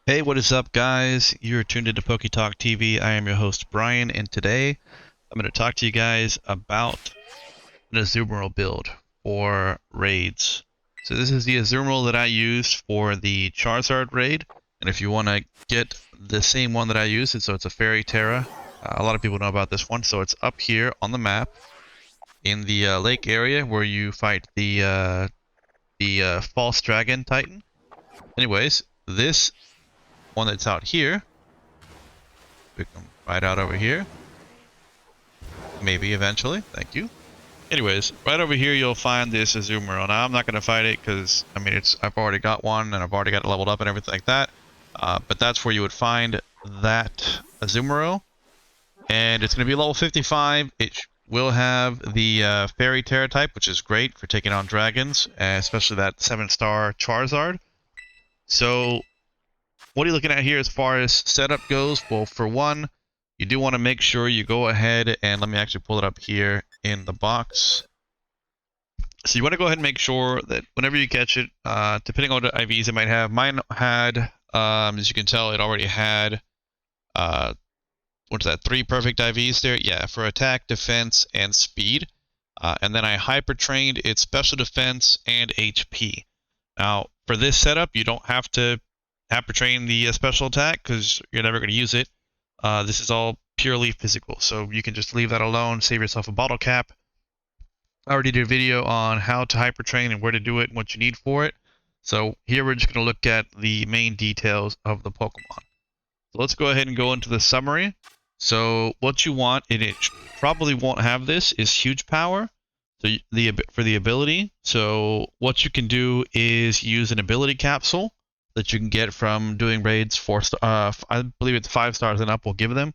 Hey, what is up, guys? You're tuned into PokeTalk TV. I am your host, Brian, and today I'm going to talk to you guys about an Azumarill build for raids. So this is the Azumarill that I used for the Charizard raid, and if you want to get the same one that I used, so it's a Fairy Tera. A lot of people know about this one, so it's up here on the map in the lake area where you fight the False Dragon Titan. Anyways, this one that's out here, we come right out over here. Maybe eventually. Thank you. Anyways, right over here you'll find this Azumarill. Now I'm not going to fight it because I mean I've already got one and I've already got it leveled up and everything like that. But that's where you would find that Azumarill, and it's going to be level 55. It will have the Fairy Tera type, which is great for taking on dragons, especially that 7-star Charizard. So what are you looking at here as far as setup goes? Well, for one, you do want to make sure you go ahead and let me actually pull it up here in the box. So you want to go ahead and make sure that whenever you catch it, depending on what IVs it might have, mine had, as you can tell, it already had, what's that, 3 perfect IVs there? Yeah, for attack, defense, and speed. And then I hyper trained its special defense and HP. Now, for this setup, you don't have to hyper train the special attack because you're never going to use it. This is all purely physical, so you can just leave that alone, save yourself a bottle cap. I already did a video on how to hyper train and where to do it and what you need for it. So here we're just going to look at the main details of the Pokemon. So let's go ahead and go into the summary. So what you want, and it probably won't have this, is huge power. So for the ability, so what you can do is use an ability capsule that you can get from doing raids 4 I believe it's 5 stars and up will give them.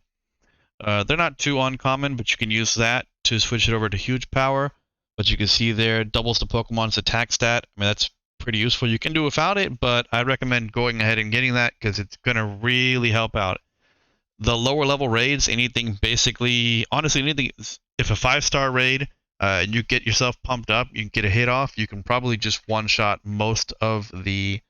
They're not too uncommon, but you can use that to switch it over to huge power. But you can see there, doubles the Pokemon's attack stat. I mean, that's pretty useful. You can do without it, but I recommend going ahead and getting that because it's going to really help out. The lower level raids, anything basically, honestly, anything, if a 5-star raid, and you get yourself pumped up, you can get a hit off, you can probably just one-shot most of the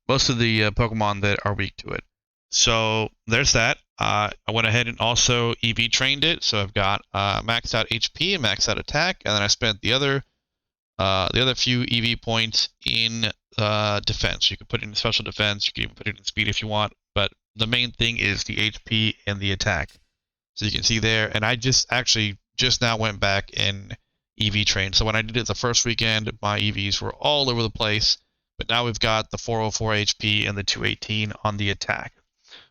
Pokemon that are weak to it. So there's that. I went ahead and also EV trained it, so I've got maxed out HP and maxed out attack, and then I spent the other few EV points in defense. You can put it in special defense, you can even put it in speed if you want, but the main thing is the HP and the attack. So you can see there, and I just now went back and EV trained. So when I did it the first weekend, my EVs were all over the place. But now we've got the 404 HP and the 218 on the attack.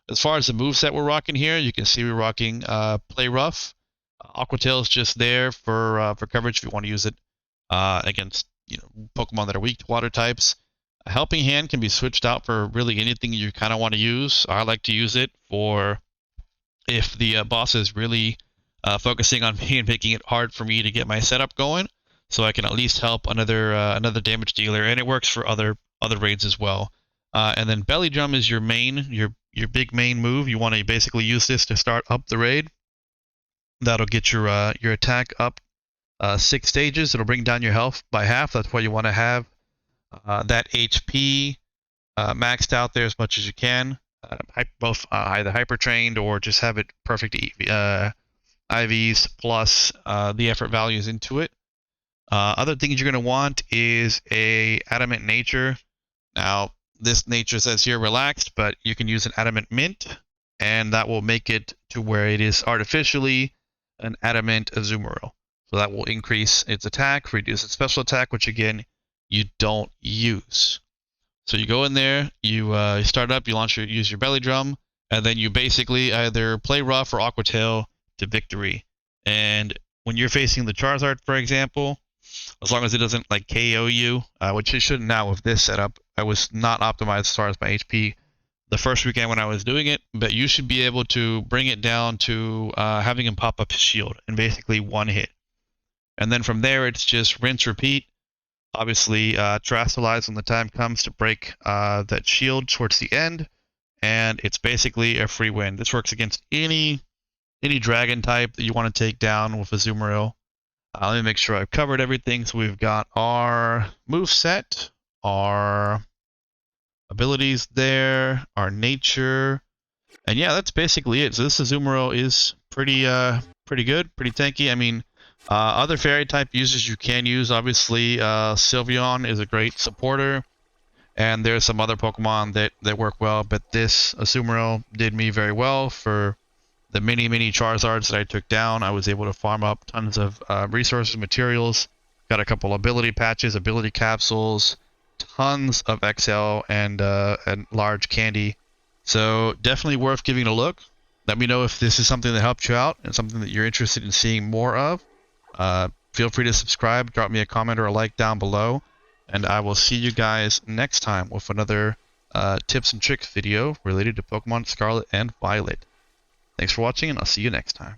As far as the moveset we're rocking here, you can see we're rocking Play Rough. Aqua Tail is just there for coverage if you want to use it against Pokemon that are weak to water types. A Helping Hand can be switched out for really anything you kind of want to use. I like to use it for if the boss is really focusing on me and making it hard for me to get my setup going, so I can at least help another damage dealer, and it works for other raids as well. And then Belly Drum is your big main move. You want to basically use this to start up the raid. That'll get your attack up 6 stages. It'll bring down your health by half. That's why you want to have that HP maxed out there as much as you can. Both either hyper trained or just have it perfect IVs plus the effort values into it. Other things you're going to want is a Adamant Nature. Now, this nature says here relaxed, but you can use an Adamant Mint, and that will make it to where it is artificially an Adamant Azumarill. So that will increase its attack, reduce its special attack, which again, you don't use. So you go in there, you start up, you use your Belly Drum, and then you basically either play Rough or Aqua Tail to victory. And when you're facing the Charizard, for example, as long as it doesn't like KO you, which it shouldn't now with this setup. I was not optimized as far as my HP the first weekend when I was doing it, but you should be able to bring it down to having him pop up his shield in basically one hit. And then from there, it's just rinse, repeat. Obviously, Terastallize when the time comes to break that shield towards the end, and it's basically a free win. This works against any dragon type that you want to take down with Azumarill. Let me make sure I've covered everything. So we've got our moveset, our abilities there, our nature, and yeah, that's basically it. So this Azumarill is pretty good, pretty tanky. I mean, other fairy type users you can use, obviously, Sylveon is a great supporter, and there's some other Pokemon that work well, but this Azumarill did me very well for the mini Charizards that I took down. I was able to farm up tons of resources, materials, got a couple ability patches, ability capsules, tons of XL and large candy. So definitely worth giving a look. Let me know if this is something that helped you out and something that you're interested in seeing more of. Feel free to subscribe, drop me a comment or a like down below, and I will see you guys next time with another tips and tricks video related to Pokemon Scarlet and Violet. Thanks for watching, and I'll see you next time.